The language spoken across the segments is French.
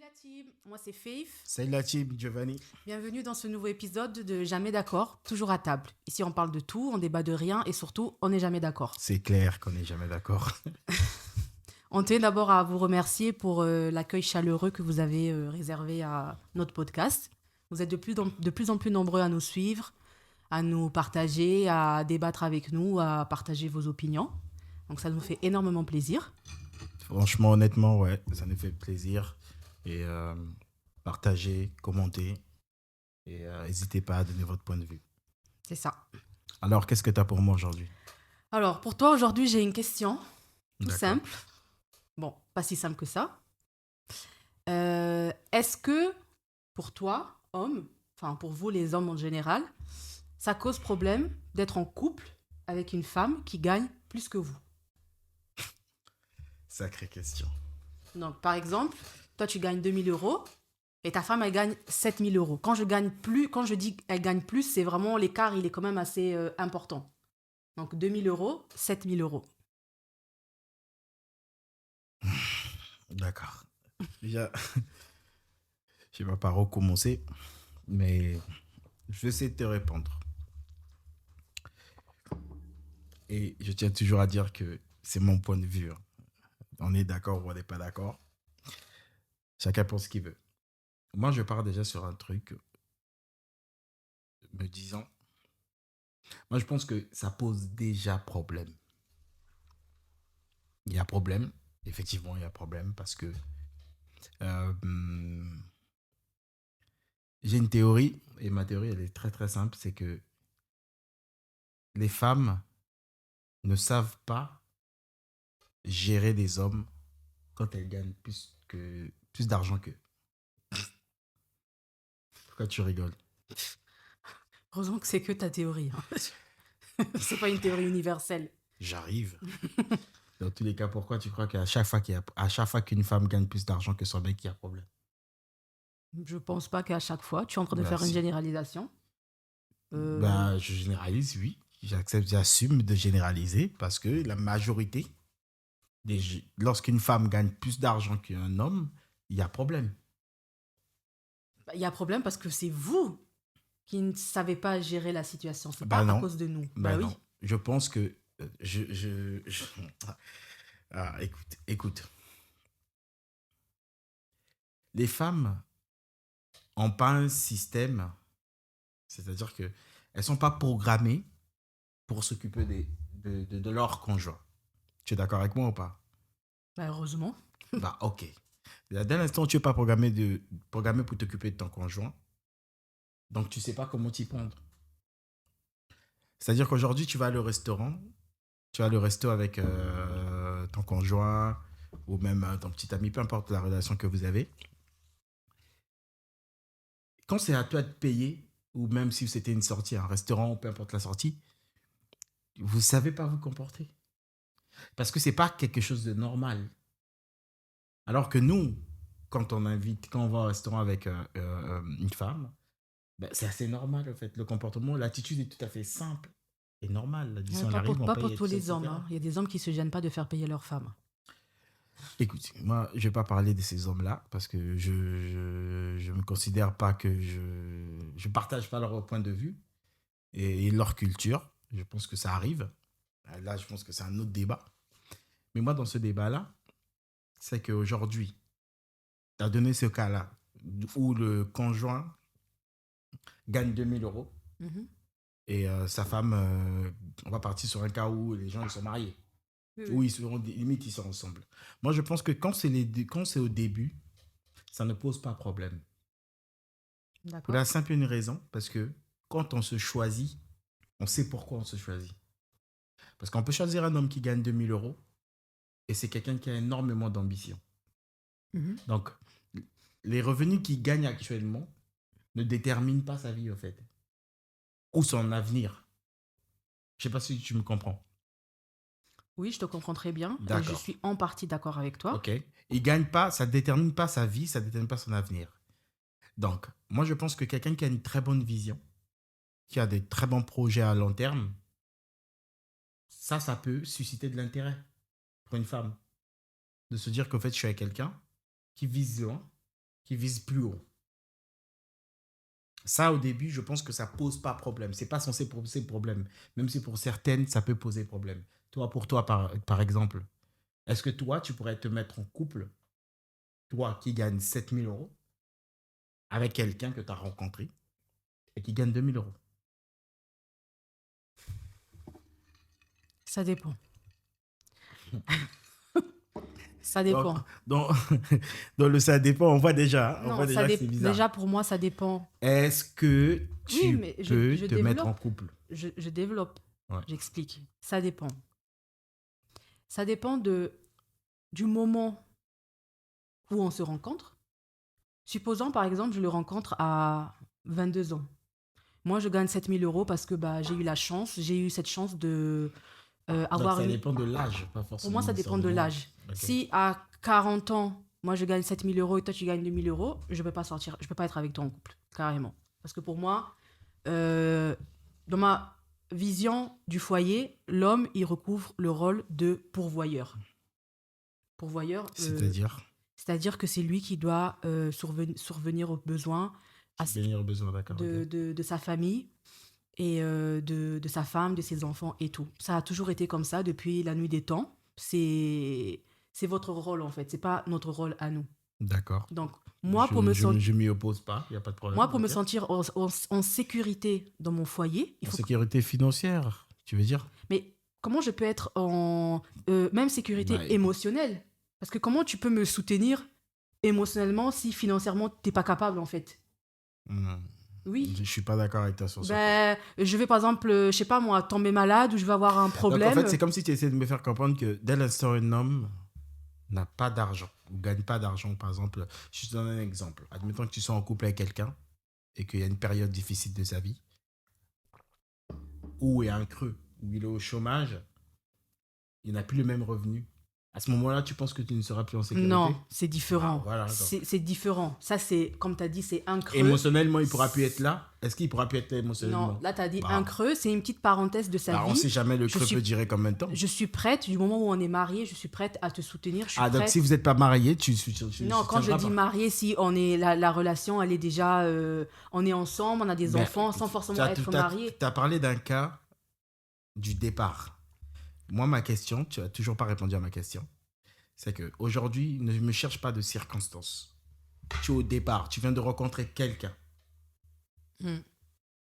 la team, moi c'est Faith. Salut la team, Giovanni. Bienvenue dans ce nouveau épisode de Jamais d'accord, toujours à table. Ici on parle de tout, on débat de rien et surtout on n'est jamais d'accord. C'est clair qu'on n'est jamais d'accord. On tenait d'abord à vous remercier pour l'accueil chaleureux que vous avez réservé à notre podcast. Vous êtes de plus en plus nombreux à nous suivre, à nous partager, à débattre avec nous, à partager vos opinions. Donc ça nous fait énormément plaisir. Franchement, honnêtement, ouais, ça nous fait plaisir. Et partagez, commentez. Et n'hésitez pas à donner votre point de vue. C'est ça. Alors, qu'est-ce que tu as pour moi aujourd'hui? Alors pour toi aujourd'hui j'ai une question tout D'accord. simple. Bon, pas si simple que ça. Est-ce que pour toi, homme, enfin pour vous les hommes en général, ça cause problème d'être en couple avec une femme qui gagne plus que vous? Sacrée question. Donc par exemple, toi tu gagnes 2000 euros et ta femme elle gagne 7000 euros. Quand je dis elle gagne plus, c'est vraiment l'écart, il est quand même assez important. Donc 2000 euros, 7000 euros. D'accord. Déjà, je ne sais pas par où commencer, mais je vais essayer de te répondre. Et je tiens toujours à dire que c'est mon point de vue. On est d'accord ou on n'est pas d'accord. Chacun pense ce qu'il veut. Moi, je pars déjà sur un truc me disant, moi, je pense que ça pose déjà problème. Il y a problème, effectivement, il y a problème parce que euh, j'ai une théorie, et ma théorie, elle est très très simple, c'est que les femmes ne savent pas gérer des hommes quand elles gagnent plus d'argent qu'eux. Pourquoi tu rigoles? Heureusement que c'est que ta théorie, hein. C'est pas une théorie universelle. J'arrive. Dans tous les cas, pourquoi tu crois qu'à chaque fois à chaque fois qu'une femme gagne plus d'argent que son mec, il y a problème? Je pense pas qu'à chaque fois, tu es en train de Ben faire une si. généralisation. Euh, Ben, je généralise, oui. J'accepte, j'assume de généraliser parce que la majorité, lorsqu'une femme gagne plus d'argent qu'un homme, il y a problème. Il y a problème parce que c'est vous qui ne savez pas gérer la situation. C'est Ben pas à non, cause de nous. Bah ben oui. non. Je pense que Ah, écoute. Les femmes n'ont pas un système, c'est-à-dire que elles sont pas programmées pour s'occuper de leur conjoint. Tu es d'accord avec moi ou pas? Bah heureusement. Bah ok. Dès l'instant où tu n'es pas programmé pour t'occuper de ton conjoint, donc tu sais pas comment t'y prendre. C'est-à-dire qu'aujourd'hui, tu vas au resto avec ton conjoint ou même ton petit ami, peu importe la relation que vous avez. Quand c'est à toi de payer, ou même si c'était une sortie, un restaurant, ou peu importe la sortie, vous savez pas vous comporter. Parce que c'est pas quelque chose de normal. Alors que nous, quand on va au restaurant avec une femme, ben, c'est assez normal en fait. Le comportement, l'attitude est tout à fait simple et normale. Si on arrive, on Pas pour paye, et tous tout ça, les hommes, etc. hein. Il y a des hommes qui se gênent pas de faire payer leurs femmes. Écoute, moi, je vais pas parler de ces hommes-là parce que je me considère pas que je partage pas leur point de vue et leur culture. Je pense que ça arrive. Là, je pense que c'est un autre débat. Mais moi, dans ce débat-là, c'est qu'aujourd'hui, tu as donné ce cas-là où le conjoint gagne 2000 € Mhm. et sa femme, on va partir sur un cas où les gens ils sont mariés, Oui, où oui. ils seront, limite ils sont ensemble. Moi, je pense que quand c'est au début, ça ne pose pas problème. Pour la D'accord. simple et une raison, parce que quand on se choisit, on sait pourquoi on se choisit. Parce qu'on peut choisir un homme qui gagne 2000 € et c'est quelqu'un qui a énormément d'ambition. Mhm. Donc, les revenus qu'il gagne actuellement ne déterminent pas sa vie, au fait, ou son avenir. Je sais pas si tu me comprends. Oui, je te comprends très bien et je D'accord. suis en partie d'accord avec toi. Ok. Il gagne pas, ça ne détermine pas sa vie, ça ne détermine pas son avenir. Donc, moi, je pense que quelqu'un qui a une très bonne vision, qui a des très bons projets à long terme, ça peut susciter de l'intérêt pour une femme. De se dire qu'en fait, je suis avec quelqu'un qui vise loin qui vise plus haut. Ça, au début, je pense que ça pose pas problème. C'est pas censé poser problème. Même si pour certaines, ça peut poser problème. Pour toi, par exemple, est-ce que toi, tu pourrais te mettre en couple, toi qui gagne 7 000 euros, avec quelqu'un que tu as rencontré et qui gagne 2 000 euros? Ça dépend. Ça dépend. Donc, dans le ça dépend, on voit déjà, Non, que c'est bizarre. déjà, pour moi, ça dépend. Est-ce que tu mais peux je te mettre en développe. couple? Je développe. Ouais. J'explique. Ça dépend. Ça dépend du moment où on se rencontre. Supposons, par exemple, je le rencontre à 22 ans. Moi, je gagne 7 000 euros parce que j'ai eu cette chance de avoir Donc, ça dépend de l'âge, pas forcément. Pour moi, ça dépend de l'âge. Okay. Si à 40 ans, moi, je gagne 7 000 euros et toi, tu gagnes 2 000 euros, je ne peux pas sortir, je ne peux pas être avec toi en couple, carrément. Parce que pour moi, dans ma vision du foyer, l'homme, il recouvre le rôle de pourvoyeur. Pourvoyeur, c'est-à-dire que c'est lui qui doit survenir aux besoins, de sa famille et de sa femme, de ses enfants et tout. Ça a toujours été comme ça depuis la nuit des temps. C'est votre rôle en fait, c'est pas notre rôle à nous. D'accord. Donc je m'y oppose pas, il y a pas de problème. Moi, pour me sentir en sécurité dans mon foyer, il faut sécurité financière, tu veux dire? Mais comment je peux être en même sécurité émotionnelle? Parce que comment tu peux me soutenir émotionnellement si financièrement t'es pas capable en fait? Oui. Je suis pas d'accord avec toi sur ça. Je vais par exemple, je sais pas moi, tomber malade ou je vais avoir un problème. Donc, en fait, c'est comme si tu essaies de me faire comprendre que dès l'instant un homme n'a pas d'argent ou gagne pas d'argent, par exemple, je te donne un exemple. Admettons que tu sois en couple avec quelqu'un et qu'il y a une période difficile de sa vie où il y a un creux, où il est au chômage, il n'a plus le même revenu. À ce moment-là, tu penses que tu ne seras plus en sécurité? Non, c'est différent. Voilà, c'est différent. Ça, c'est, comme tu as dit, c'est un creux. Émotionnellement, il ne pourra plus être là? Est-ce qu'il ne pourra plus être là émotionnellement? Non, là, tu as dit un creux, c'est une petite parenthèse de sa vie. On ne sait jamais le creux peut durer combien de temps. Je suis prête, du moment où on est marié, je suis prête à te soutenir. Donc si vous n'êtes pas marié, tu non, quand je dis marié, si on est, la relation, elle est déjà... on est ensemble, on a des enfants, sans forcément être marié. Tu as parlé d'un cas du départ. Moi, ma question, tu n'as toujours pas répondu à ma question. C'est qu'aujourd'hui, ne me cherche pas de circonstances. Tu es au départ, tu viens de rencontrer quelqu'un.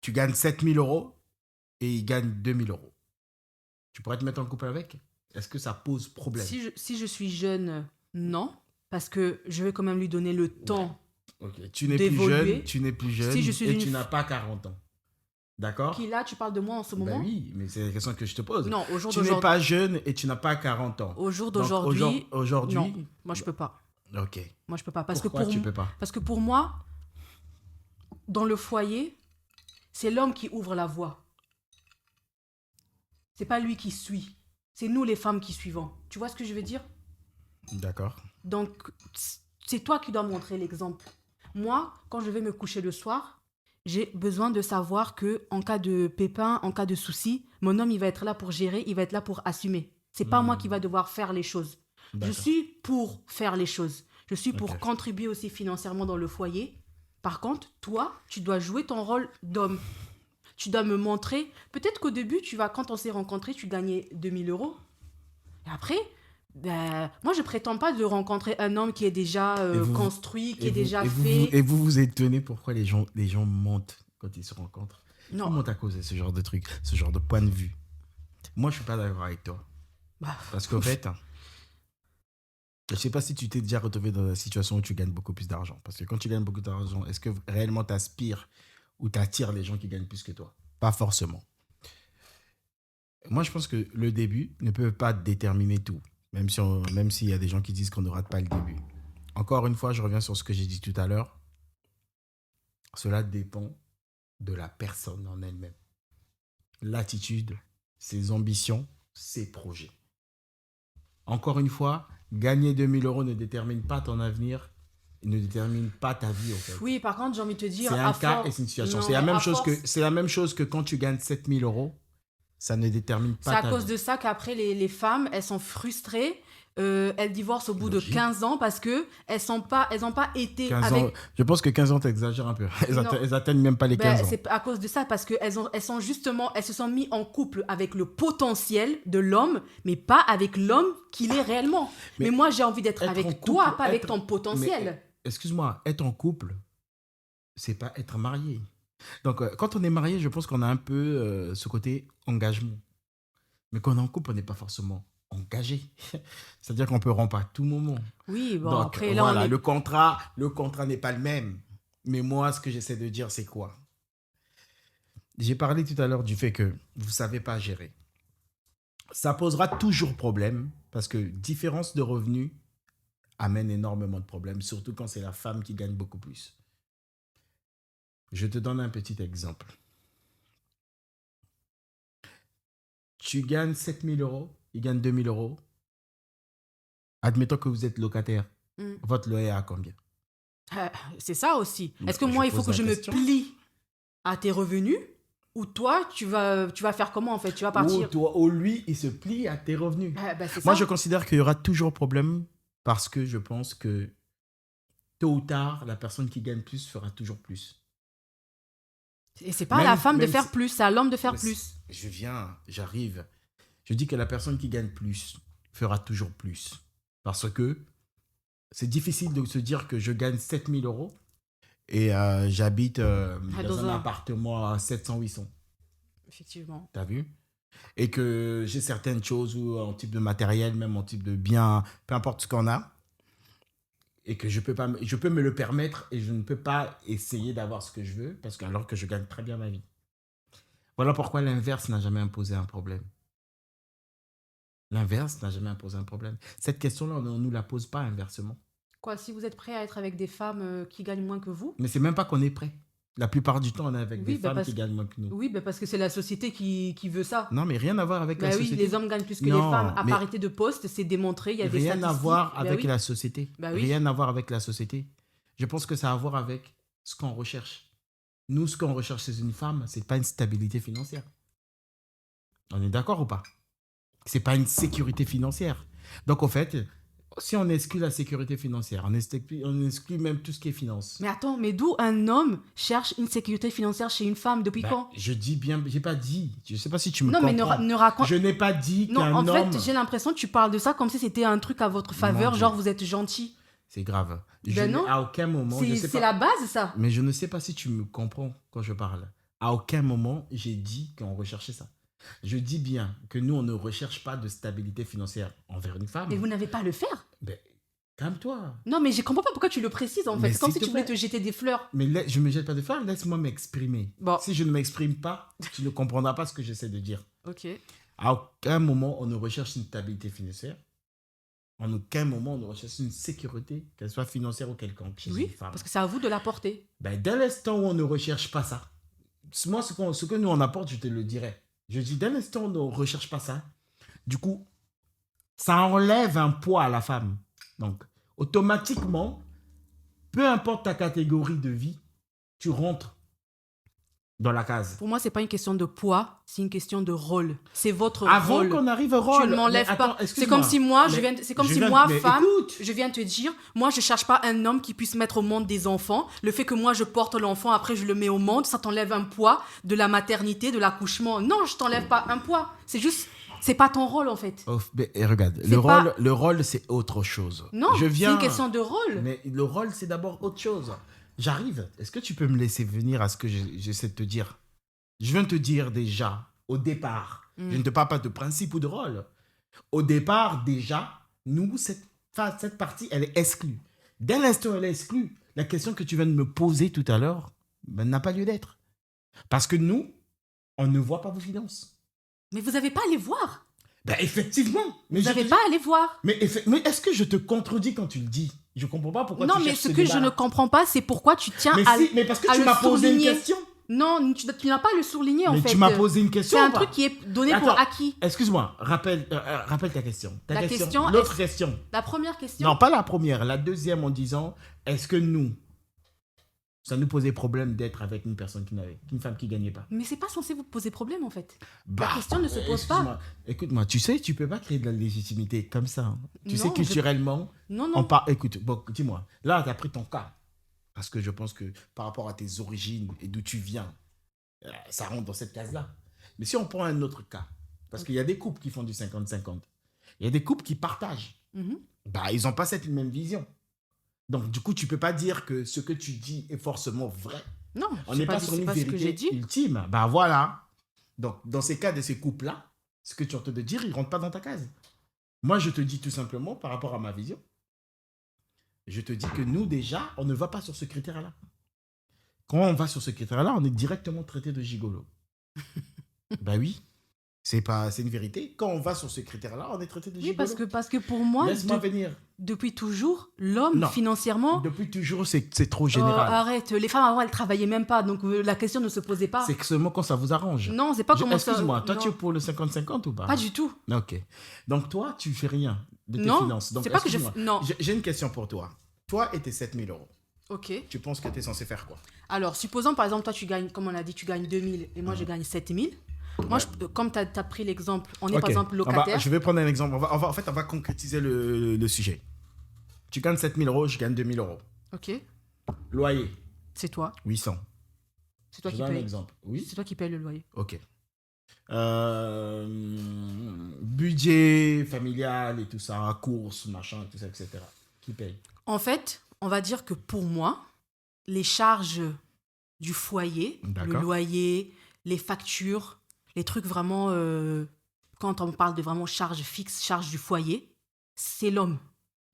Tu gagnes 7 000 euros et il gagne 2 000 euros. Tu pourrais te mettre en couple avec? Est-ce que ça pose problème? Si je suis jeune, non. Parce que je vais quand même lui donner le temps d'évoluer. Tu n'es plus jeune si et tu n'as pas 40 ans. D'accord? Qui là, tu parles de moi en ce moment? Oui, mais c'est la question que je te pose. Non, aujourd'hui. Tu n'es pas jeune et tu n'as pas 40 ans. Au jour d'aujourd'hui. Aujourd'hui. Non, moi je peux pas. Ok. Moi je peux pas. Pourquoi tu peux pas? Parce que pour moi, dans le foyer, c'est l'homme qui ouvre la voie. C'est pas lui qui suit. C'est nous les femmes qui suivons. Tu vois ce que je veux dire? D'accord. Donc, c'est toi qui dois montrer l'exemple. Moi, quand je vais me coucher le soir, j'ai besoin de savoir que en cas de pépin, en cas de souci, mon homme, il va être là pour gérer, il va être là pour assumer. C'est pas moi qui va devoir faire les choses. Je suis pour faire les choses. Je suis pour contribuer aussi financièrement dans le foyer. Par contre, toi, tu dois jouer ton rôle d'homme. Tu dois me montrer. Peut-être qu'au début, quand on s'est rencontrés, tu gagnais 2 000 euros. Et après, moi, je prétends pas de rencontrer un homme qui est déjà construit, qui est déjà fait. Et vous étonnez pourquoi les gens mentent quand ils se rencontrent? Non. Ils mentent à cause de ce genre de truc, ce genre de point de vue. Moi, je suis pas d'accord avec toi. Parce qu'en fait, je sais pas si tu t'es déjà retrouvé dans une situation où tu gagnes beaucoup plus d'argent. Parce que quand tu gagnes beaucoup d'argent, est-ce que réellement tu aspires ou tu attires les gens qui gagnent plus que toi? Pas forcément. Moi, je pense que le début ne peut pas déterminer tout. Même s'il y a des gens qui disent qu'on ne rate pas le début. Encore une fois, je reviens sur ce que j'ai dit tout à l'heure. Cela dépend de la personne en elle-même. L'attitude, ses ambitions, ses projets. Encore une fois, gagner 2 000 euros ne détermine pas ton avenir, ne détermine pas ta vie en fait. Oui, par contre, j'ai envie de te dire... C'est un cas et c'est une situation. C'est la même chose que quand tu gagnes 7 000 euros. Ça ne détermine pas. C'est à cause de ça qu'après, les femmes, elles sont frustrées. elles divorcent au bout Logique. de 15 ans parce que elles ont pas été 15 avec... ans, je pense que 15 ans, t'exagères un peu. Non. Elles atteignent même pas les 15 ans. C'est à cause de ça, parce qu'elles elles se sont mis en couple avec le potentiel de l'homme, mais pas avec l'homme qu'il est réellement. Mais moi, j'ai envie d'être être en avec couple, toi, pas avec être- ton potentiel. Mais, excuse-moi, être en couple, c'est pas être marié. Donc, quand on est marié, je pense qu'on a un peu ce côté engagement. Mais quand on est en couple, on n'est pas forcément engagé. C'est-à-dire qu'on peut rompre à tout moment. Oui, bon, Donc, après, là, voilà, on est... le contrat n'est pas le même. Mais moi, ce que j'essaie de dire, c'est quoi? J'ai parlé tout à l'heure du fait que vous ne savez pas gérer. Ça posera toujours problème parce que différence de revenus amène énormément de problèmes, surtout quand c'est la femme qui gagne beaucoup plus. Je te donne un petit exemple. Tu gagnes 7 000 euros, il gagne 2 000 euros. Admettons que vous êtes locataire. Votre loyer est à combien? C'est ça aussi. Mais Est-ce que je moi, il faut pose que la je question. me plie à tes revenus ou toi, tu vas faire comment en fait? Tu vas partir... Ou lui, il se plie à tes revenus. C'est Moi, ça. je considère qu'il y aura toujours problème parce que je pense que tôt ou tard, la personne qui gagne plus fera toujours plus. Et c'est pas à la femme de faire plus, c'est à l'homme de faire Mais plus. J'arrive. Je dis que la personne qui gagne plus fera toujours plus. Parce que c'est difficile de se dire que je gagne 7 000 euros et j'habite dans un appartement à 700-800. Effectivement. T'as vu? Et que j'ai certaines choses ou en type de matériel, même en type de bien, peu importe ce qu'on a, et que je peux me le permettre et je ne peux pas essayer d'avoir ce que je veux parce que alors que je gagne très bien ma vie. Voilà pourquoi l'inverse n'a jamais imposé un problème. L'inverse n'a jamais imposé un problème. Cette question-là, on ne nous la pose pas inversement. Quoi, si vous êtes prêt à être avec des femmes qui gagnent moins que vous? Mais c'est même pas qu'on est prêt. La plupart du temps, on est avec des femmes qui gagnent moins que nous. Oui, parce que c'est la société qui veut ça. Non, mais rien à voir avec la société. Oui, les hommes gagnent plus que les femmes. À parité de poste, c'est démontré. Il y a des statistiques. Rien à voir avec la société. Oui. Rien à voir avec la société. Je pense que ça a à voir avec ce qu'on recherche. Nous, ce qu'on recherche chez une femme, c'est pas une stabilité financière. On est d'accord ou pas? C'est pas une sécurité financière. Donc, en fait, si on exclut la sécurité financière, on exclut même tout ce qui est finance. Mais attends, mais d'où un homme cherche une sécurité financière chez une femme? Depuis quand? Je dis bien, j'ai pas dit. Je sais pas si tu me comprends. Non, mais ne raconte... Je n'ai pas dit qu'un homme... Non, en fait, j'ai l'impression que tu parles de ça comme si c'était un truc à votre faveur, genre vous êtes gentil. C'est grave. Non. À aucun moment... C'est la base, ça. Mais je ne sais pas si tu me comprends quand je parle. À aucun moment, j'ai dit qu'on recherchait ça. Je dis bien que nous, on ne recherche pas de stabilité financière envers une femme. Mais vous n'avez pas à le faire. Calme-toi. Non, mais je comprends pas pourquoi tu le précises, en fait. C'est comme si tu voulais te jeter des fleurs. Mais je ne me jette pas de fleurs, laisse-moi m'exprimer. Bon. Si je ne m'exprime pas, tu ne comprendras pas ce que j'essaie de dire. Ok. À aucun moment, on ne recherche une stabilité financière. En aucun moment, on ne recherche une sécurité, qu'elle soit financière ou quelconque chez une femme. Parce que c'est à vous de l'apporter. Dès l'instant où on ne recherche pas ça, moi, ce que nous, on apporte, je te le dirai. Je dis, dès l'instant où on ne recherche pas ça, du coup, ça enlève un poids à la femme. Donc, automatiquement, peu importe ta catégorie de vie, tu rentres dans la case. Pour moi, c'est pas une question de poids, c'est une question de rôle. C'est votre rôle. Avant qu'on arrive au rôle. Tu ne m'enlèves pas. C'est comme si moi, femme, je viens te dire, moi, je cherche pas un homme qui puisse mettre au monde des enfants. Le fait que moi, je porte l'enfant, après, je le mets au monde, ça t'enlève un poids de la maternité, de l'accouchement. Non, je t'enlève pas un poids. C'est juste, c'est pas ton rôle, en fait. Regarde, le rôle, c'est autre chose. Non, c'est une question de rôle. Mais le rôle, c'est d'abord autre chose. J'arrive. Est-ce que tu peux me laisser venir à ce que j'essaie de te dire? Je viens de te dire déjà, au départ, je ne te parle pas de principe ou de rôle. Au départ, déjà, nous, cette partie, elle est exclue. Dès l'instant où elle est exclue, la question que tu viens de me poser tout à l'heure n'a pas lieu d'être. Parce que nous, on ne voit pas vos finances. Mais vous n'avez pas à les voir. Effectivement. Mais vous n'avez pas à les voir. Mais est-ce que je te contredis quand tu le dis? Je comprends pas pourquoi tu cherches ce débat. Non, mais ce que je ne comprends pas, c'est pourquoi tu tiens mais parce que tu m'as posé une question. Non, tu n'as pas à le souligner, en fait. Mais tu m'as posé une question. C'est un truc qui est donné pour acquis. Excuse-moi, rappelle ta question. L'autre question. La première question. Non, pas la première. La deuxième en disant, est-ce que nous, Ça nous posait problème d'être avec une femme qui gagnait pas. Mais c'est pas censé vous poser problème, en fait. Bah, La question ne se pose pas. excuse-moi. Écoute-moi, tu sais, tu peux pas créer de la légitimité comme ça. Hein. Tu sais, Non, culturellement, Non, on non. part. Écoute, bon, dis-moi. Là, tu as pris ton cas. Parce que je pense que par rapport à tes origines et d'où tu viens, ça rentre dans cette case-là. Mais si on prend un autre cas, parce qu'il y a des couples qui font du 50-50, il y a des couples qui partagent. Mhm. Bah, ils n'ont pas cette même vision. Donc, du coup, tu peux pas dire que ce que tu dis est forcément vrai. Non, On n'est pas sur une c'est pas ce que j'ai vérité dit. ultime. Bah voilà. Donc, dans ces cas de ces couples-là, ce que tu es en train de dire, il ne rentre pas dans ta case. Moi, je te dis tout simplement, par rapport à ma vision, je te dis que nous, déjà, on ne va pas sur ce critère-là. Quand on va sur ce critère-là, on est directement traité de gigolo. Bah oui. C'est une vérité. Quand on va sur ce critère-là, on est traité de Oui, gigolo. parce que pour moi, Laisse-moi venir. depuis toujours, l'homme, Non. financièrement, Depuis toujours, c'est trop général. arrête. Les femmes avant, elles travaillaient même pas, donc la question ne se posait pas. C'est que seulement quand ça vous arrange. Non, c'est pas comment ça. Excuse-moi, toi, non. tu es pour le 50-50 ou pas? Pas du tout. Ok. Donc, toi, tu fais rien de tes Non, finances. Donc, c'est pas que je. excuse-moi. Non. J'ai une question pour toi. Toi et tes 7 000 euros, Ok. tu penses que tu es censé faire quoi? Alors, supposons par exemple, toi, tu gagnes, comme on a dit, tu gagnes 2000 et moi, je gagne 7000. Moi, comme tu as pris l'exemple, on est Ok. par exemple locataire. Je vais prendre un exemple. En fait, on va concrétiser le sujet. Tu gagnes 7 000 euros, je gagne 2 000 euros. Ok. Loyer, C'est toi. 800. C'est toi Je qui donne un paye. exemple. Oui. C'est toi qui paye le loyer. Ok. Budget familial et tout ça, courses, machin, tout ça, etc. Qui paye? En fait, on va dire que pour moi, les charges du foyer, le D'accord. loyer, les factures, les trucs vraiment, quand on parle de vraiment charges fixes, charges du foyer, c'est l'homme.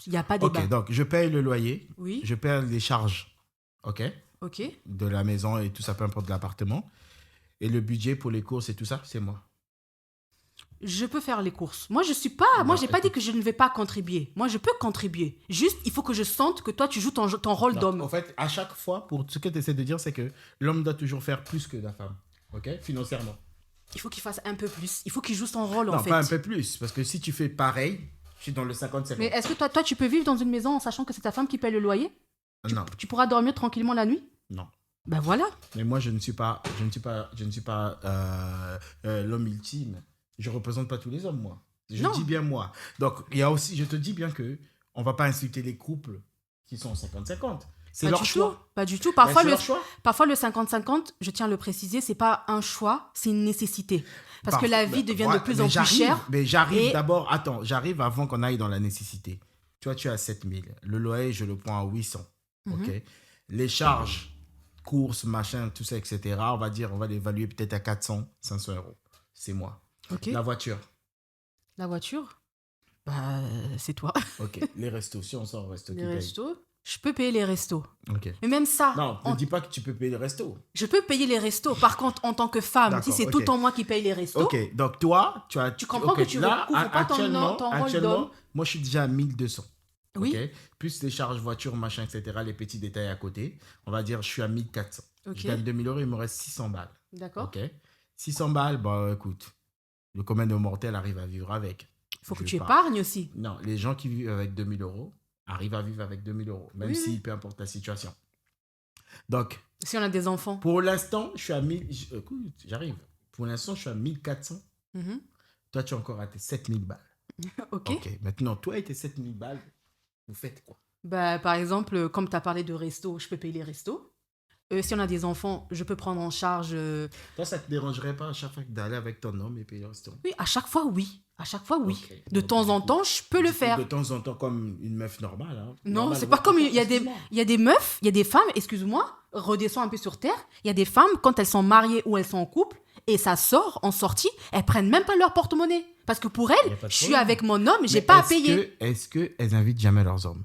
Il n'y a pas débat. Ok, donc je paye le loyer, Oui, je paye les charges, ok, ok. de la maison et tout ça, peu importe de l'appartement. Et le budget pour les courses et tout ça, c'est moi. Je peux faire les courses. Moi, je suis pas. Non, Moi, j'ai pas dit écoute. que je ne vais pas contribuer. Moi, je peux contribuer. Juste, il faut que je sente que toi, tu joues ton rôle Donc, d'homme. en fait, à chaque fois, pour ce que tu essaies de dire, c'est que l'homme doit toujours faire plus que la femme, ok, financièrement. Il faut qu'il fasse un peu plus. Il faut qu'il joue son rôle, en Non, fait. pas un peu plus, parce que si tu fais pareil, je suis dans le 50-50. Mais est-ce que toi, tu peux vivre dans une maison en sachant que c'est ta femme qui paye le loyer? Non, Tu pourras dormir tranquillement la nuit? non. Ben voilà. Mais moi, je ne suis pas l'homme ultime. Je représente pas tous les hommes, moi. Je Non. dis bien moi. Donc, il y a aussi, je te dis bien que on va pas insulter les couples qui sont 50-50. C'est Pas leur du choix. tout. Pas du tout. Ben, Parfois, c'est le, leur choix. parfois, le 50-50, je tiens à le préciser, c'est pas un choix, c'est une nécessité. Parce que la vie devient de plus en plus chère. Mais j'arrive et- d'abord, attends, j'arrive avant qu'on aille dans la nécessité. Toi, tu as 7 000. Le loyer, je le prends à 800. Mhm. OK? Les charges, courses, machin, tout ça, etc., on va l'évaluer peut-être à 400, 500 euros. C'est moi. Ok. La voiture, La voiture, bah, c'est toi. ok. Les restos, si on sort au resto, qui Les paye? restos, je peux payer les restos. Ok. Mais même ça, Non, ne dis pas que tu peux payer les restos. je peux payer les restos. Par contre, en tant que femme, si D'accord, c'est ok. tout le temps moi qui paye les restos, Ok, donc toi, tu comprends ok, que tu là, recouvres pas ton rôle actuellement, d'homme. moi, je suis déjà à 1200. Oui. Ok. Plus les charges voiture, machin, etc., les petits détails à côté, on va dire, je suis à 1400. Ok. Je gagne 2000 euros, il me reste 600 balles. D'accord. Ok. 600 balles, bah écoute, le commun de mortel arrive à vivre avec. Il faut que Je tu pars. épargnes aussi. Non, les gens qui vivent avec 2000 euros arrivent à vivre avec 2000 euros, même Oui, si oui. peu importe la situation. Donc, Si on a des enfants. pour l'instant, je suis à 1000. Écoute, j'arrive. Pour l'instant, je suis à 1400. Mhm. Toi, tu es encore à tes 7000 balles. Ok. Ok. Maintenant, toi et tes 7000 balles, vous faites quoi? Bah, par exemple, comme tu as parlé de resto, je peux payer les restos. Si on a des enfants, je peux prendre en charge. Toi, ça te dérangerait pas à chaque fois d'aller avec ton homme et payer le restaurant? Oui, à chaque fois, oui. À chaque fois, oui. Ok. De Donc, temps du en coup- temps, je peux le Du coup, faire. De temps en temps, comme une meuf normale. Hein. Non, Normale, c'est pas comme. Il y a excuse-moi. des meufs, il y a des femmes, excuse-moi, redescends un peu sur terre. Il y a des femmes, quand elles sont mariées ou elles sont en couple, et ça sort en sortie, elles prennent même pas leur porte-monnaie. Parce que pour Y a elles, pas de je suis problème. avec mon homme, j'ai Mais pas à est-ce payer. Est-ce qu'elles invitent jamais leurs hommes?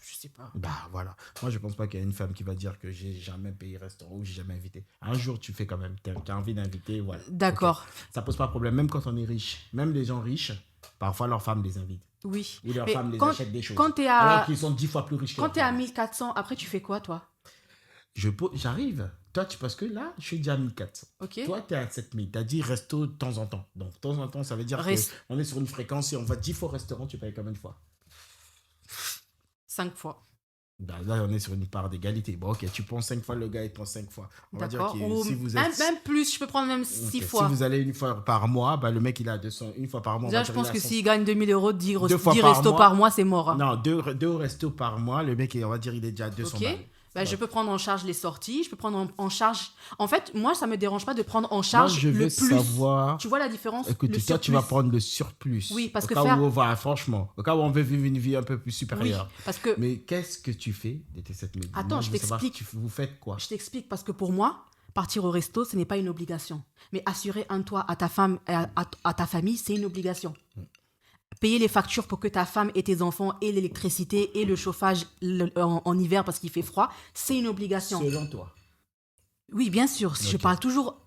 Je sais pas. Bah voilà. Moi, je pense pas qu'il y a une femme qui va dire que j'ai jamais payé restaurant ou j'ai jamais invité. Un jour, tu fais quand même. T'as envie d'inviter, voilà. D'accord. Ok. Ça pose pas de problème, même quand on est riche. Même les gens riches, parfois leurs femmes les invitent. Oui. Ou leurs Mais femmes les quand, achètent des choses. quand t'es Alors à, qu'ils sont 10 fois plus riches que quand leurs t'es à femmes. 1400, après tu fais quoi, toi? J'arrive. Toi, parce que là, je suis déjà à 1400. Ok. Toi, tu es à 7000. Tu as dit resto de temps en temps. Donc, de temps en temps, ça veut dire Reste- qu'on est sur une fréquence et on va 10 fois au restaurant, tu payes combien de fois? 5 fois. Là, on est sur une part d'égalité. Bon, ok, tu prends 5 fois, le gars, il prend 5 fois. On va dire D'accord. que Ou si vous êtes... même plus, je peux prendre même 6 Ok, fois. si vous allez une fois par mois, bah, le mec, il a 200. Une fois par mois, on va Déjà, je dire, il pense a que 100. s'il gagne 2000 euros, 10 2 fois par restos mois. par mois, c'est mort. Hein. Non, deux restos par mois, le mec, on va dire, il est déjà à 200 Ok. balles. Bah, je peux prendre en charge les sorties, je peux prendre en charge... En fait, moi, ça me dérange pas de prendre en Moi, charge je veux le plus. savoir... Tu vois la différence? Écoute, Le toi, tu surplus. vas prendre le surplus. Oui, parce au que cas faire- où, voilà, franchement, au cas où on veut vivre une vie un peu plus Oui, supérieure. parce que... Mais qu'est-ce que tu fais de tes 7 000? Attends, Moi, je veux savoir, t'explique. vous faites quoi? Je t'explique, parce que pour moi, partir au resto, ce n'est pas une obligation. Mais assurer un toit à ta femme et à ta famille, c'est une obligation. Payer les factures pour que ta femme et tes enfants aient l'électricité et le chauffage en hiver parce qu'il fait froid, c'est une obligation. Selon toi. Oui, bien sûr. Je Ok. parle toujours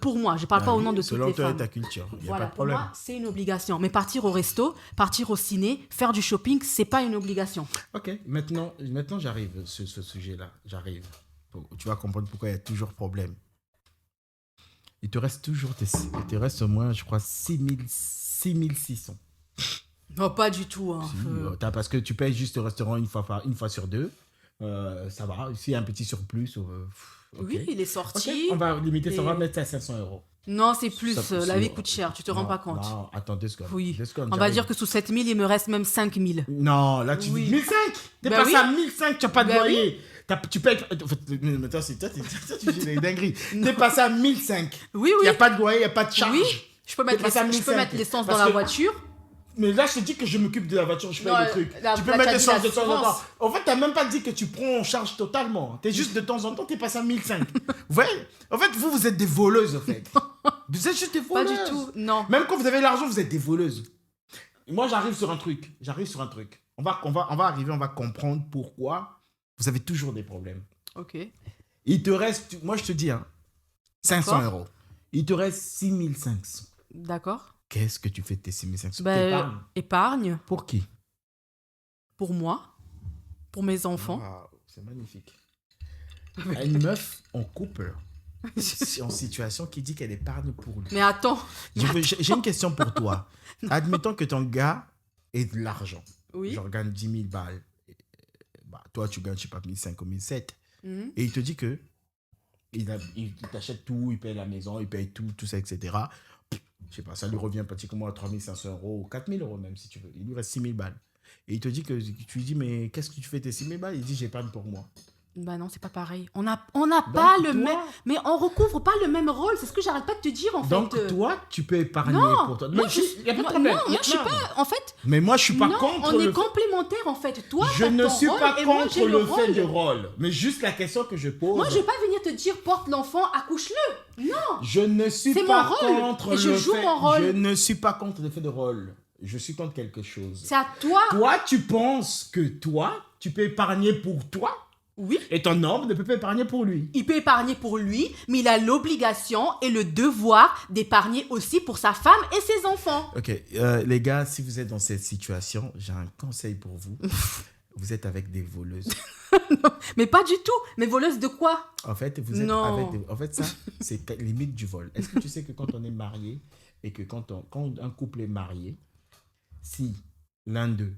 pour moi. Je parle pas au nom de toutes Selon les toi et femmes. ta culture. Il n'y a Voilà, pas de pour problème. moi, c'est une obligation. Mais partir au resto, partir au ciné, faire du shopping, c'est pas une obligation. Ok, maintenant j'arrive sur ce sujet-là. J'arrive. Tu vas comprendre pourquoi il y a toujours problème. Il te reste au moins, je crois, 6600. Non, pas du tout. Hein. Parce que tu payes juste au restaurant une fois sur deux. Ça va. S'il y a un petit surplus. Ok. Oui, il est Ok, sorti. on va limiter, ça Et- va mettre à 500 euros. Non, c'est plus. Ça, La c'est- vie coûte cher, tu te rends Non, pas compte. Non, attends 2 secondes. Oui. 2 secondes, On va j'arrive. dire que sous 7000, il me reste même 5000. Non, là tu Oui. dis 1005. T'es Bah passé oui. à 1005, tu n'as pas de Bah loyer. Tu payes. En fait, mais toi, tu dis des dingueries. T'es passé à 1005. Oui, Il oui. n'y a pas de loyer, il n'y a pas de charge. Oui. Je peux mettre T'es passé à je peux 1005. mettre l'essence dans Parce la que- voiture. Mais là, je te dis que je m'occupe de la voiture, je paye Non, le truc. là, Tu peux là, mettre t'as dit l'essence de temps en temps. l'assurance. En fait, tu n'as même pas dit que tu prends en charge totalement. Tu es juste de temps en temps, tu es passé à 1005. Vous voyez? En fait, vous êtes des voleuses, en fait. Vous êtes juste des Pas voleuses. du tout. Non. Même quand vous avez l'argent, vous êtes des voleuses. Moi, j'arrive sur un truc. On va arriver, on va comprendre pourquoi vous avez toujours des problèmes. Ok. Il te reste, moi je te dis, 500 D'accord. euros. Il te reste 6500. D'accord. Qu'est-ce que tu fais de tes 6500? Ben, T'épargnes. épargne Pour qui? pour moi, pour mes enfants. Waouh, c'est magnifique. Une meuf en couple, en situation qui dit qu'elle épargne pour lui. Mais attends. J'ai une question pour toi. Admettons que ton gars ait de l'argent. Oui. Genre gagne 10 000 balles. Bah, toi, tu gagnes, je sais pas, 1500 ou 1700. Mhm. Et il te dit que il t'achète tout, il paye la maison, il paye tout ça, etc. Je sais pas, ça lui revient pratiquement à 3500 euros ou 4000 euros même, si tu veux. Il lui reste 6000 balles. Et il te dit que tu lui dis, mais qu'est-ce que tu fais de tes 6000 balles? Il dit, j'épargne pour moi. Bah non, c'est pas pareil. On n'a pas le même. Mais on recouvre pas le même rôle. C'est ce que j'arrête pas de te dire en Donc, fait. toi, tu peux épargner Non, pour toi. moi, Il n'y a pas de moi, problème. non, moi, je suis pas. En fait, Mais moi, je suis pas non, contre on le est complémentaires en fait. Toi, Je t'as ne ton suis rôle pas et moi, contre j'ai le rôle. fait de rôle. Mais juste la question que je pose. Moi, je vais pas venir te dire porte l'enfant, accouche-le. Non. Je ne suis C'est pas mon rôle, contre et je le joue fait. mon rôle. Je ne suis pas contre le fait de rôle. Je suis contre quelque chose. C'est à toi. Toi, tu penses que toi, tu peux épargner pour toi Oui. et ton homme ne peut pas épargner pour lui. Il peut épargner pour lui, mais il a l'obligation et le devoir d'épargner aussi pour sa femme et ses enfants. Ok, les gars, si vous êtes dans cette situation, j'ai un conseil pour vous. Vous êtes avec des voleuses. Mais pas du tout. Mais voleuse de quoi? En fait, vous êtes Non. avec des... En fait, ça, c'est limite du vol. Est-ce que tu sais que quand on est marié et que quand un couple est marié, si l'un d'eux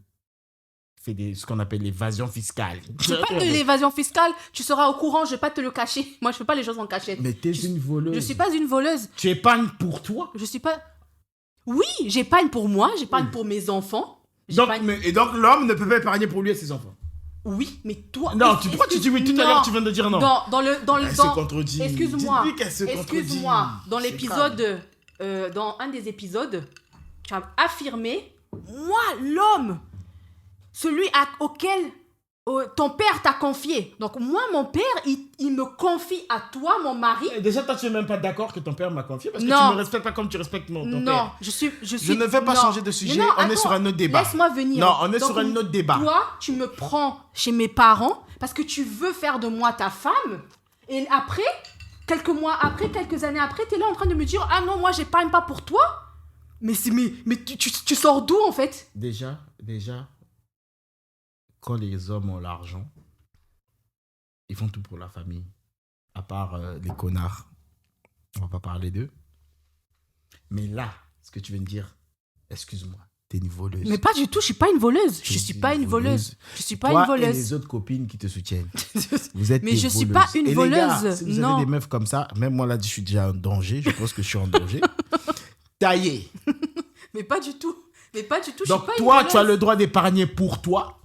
fait ce qu'on appelle l'évasion fiscale. C'est pas de l'évasion fiscale. Tu seras au courant, je vais pas te le cacher. Moi, je fais pas les choses en cachette. Mais t'es une voleuse. Je suis pas une voleuse. Tu épargnes pour toi. Je suis pas. Oui, j'épargne pour moi, j'épargne pour mes enfants. Donc, j'épargne- et donc l'homme ne peut pas épargner pour lui et ses enfants. Oui, mais toi. Non, pourquoi tu dis oui tout à l'heure, tu viens de dire non. Dans le Elle dans- se contredit. Excuse-moi. Dites-lui qu'elle se contredit. Excuse-moi. Dans C'est l'épisode, dans un des épisodes, tu as affirmé, moi, l'homme, celui auquel ton père t'a confié. Donc moi, mon père, il me confie à toi, mon mari. Et déjà, toi, tu n'es même pas d'accord que ton père m'a confié parce que Non. tu ne me respectes pas comme tu respectes ton Non, père. je suis. Je ne vais pas non. changer de sujet, Mais non, on est attends, sur un autre débat. Laisse-moi venir. Non, on est Donc, sur un autre débat. Toi, tu me prends chez mes parents parce que tu veux faire de moi ta femme. Et après, quelques mois après, quelques années après, tu es là en train de me dire, ah non, moi, j'épargne pas pour toi. Mais tu sors d'où en fait? Déjà, quand les hommes ont l'argent, ils font tout pour la famille. À part les connards. On va pas parler d'eux. Mais là, ce que tu viens de dire, excuse-moi, T'es une voleuse. Mais pas du tout, je suis pas une voleuse. Je suis pas une voleuse. Je suis pas une Toi et voleuse. les autres copines qui te soutiennent. Vous êtes Mais des je suis voleuses. pas une Et les voleuse. gars, si vous Non. avez des meufs comme ça, même moi là, je suis déjà en danger. Je pense que je suis en danger. Taillé. Mais pas du tout. Mais pas du tout, je Donc suis pas toi, une tu as voleuse. le droit d'épargner pour toi.